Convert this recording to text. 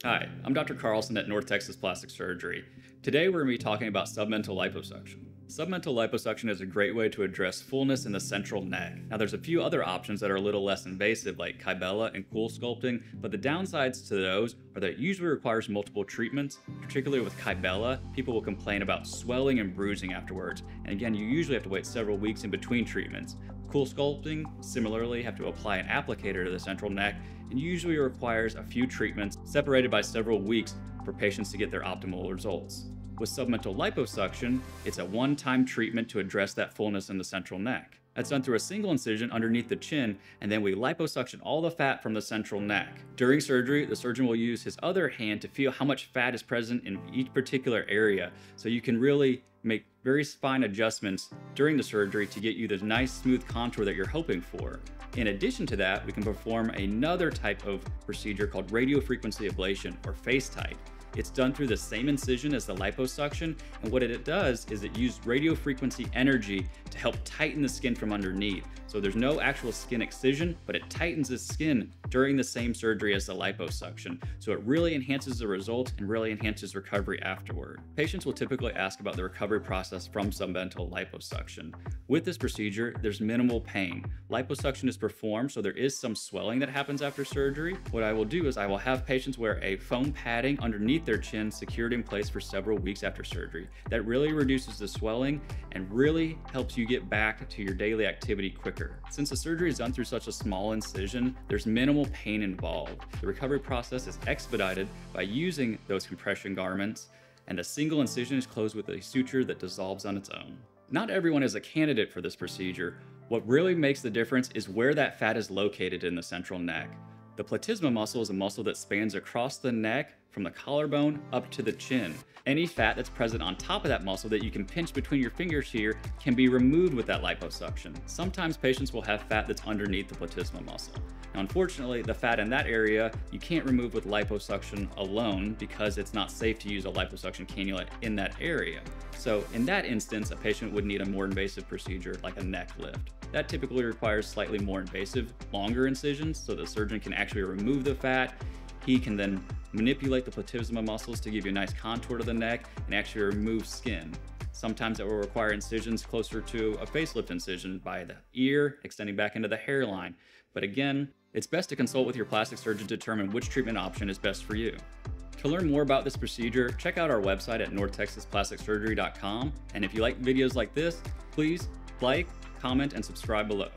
Hi, I'm Dr. Carlson at North Texas Plastic Surgery. Today we're going to be talking about submental liposuction. Submental liposuction is a great way to address fullness in the central neck. Now there's a few other options that are a little less invasive like Kybella and cool sculpting, but the downsides to those are that it usually requires multiple treatments. Particularly with Kybella, people will complain about swelling and bruising afterwards, and again you usually have to wait several weeks in between treatments. Cool sculpting, similarly, have to apply an applicator to the central neck and usually requires a few treatments separated by several weeks for patients to get their optimal results. With submental liposuction, it's a one-time treatment to address that fullness in the central neck. That's done through a single incision underneath the chin, and then we liposuction all the fat from the central neck. During surgery, the surgeon will use his other hand to feel how much fat is present in each particular area, so you can really make very fine adjustments during the surgery to get you the nice smooth contour that you're hoping for. In addition to that, we can perform another type of procedure called radiofrequency ablation, or face tight. It's done through the same incision as the liposuction, and what it does is it uses radiofrequency energy to help tighten the skin from underneath. So there's no actual skin excision, but it tightens the skin during the same surgery as the liposuction. So it really enhances the result and really enhances recovery afterward. Patients will typically ask about the recovery process from submental liposuction. With this procedure, there's minimal pain. Liposuction is performed, so there is some swelling that happens after surgery. What I will do is I will have patients wear a foam padding underneath their chin secured in place for several weeks after surgery. That really reduces the swelling and really helps you get back to your daily activity quicker. Since the surgery is done through such a small incision, there's minimal pain involved. The recovery process is expedited by using those compression garments, and a single incision is closed with a suture that dissolves on its own. Not everyone is a candidate for this procedure. What really makes the difference is where that fat is located in the central neck. The platysma muscle is a muscle that spans across the neck from the collarbone up to the chin. Any fat that's present on top of that muscle that you can pinch between your fingers here can be removed with that liposuction. Sometimes patients will have fat that's underneath the platysma muscle. Now, unfortunately, the fat in that area you can't remove with liposuction alone because it's not safe to use a liposuction cannula in that area. So in that instance, a patient would need a more invasive procedure like a neck lift. That typically requires slightly more invasive, longer incisions so the surgeon can actually remove the fat. He can then manipulate the platysma muscles to give you a nice contour to the neck and actually remove skin. Sometimes it will require incisions closer to a facelift incision by the ear, extending back into the hairline. But again, it's best to consult with your plastic surgeon to determine which treatment option is best for you. To learn more about this procedure, check out our website at northtexasplasticsurgery.com. And if you like videos like this, please like, comment, and subscribe below.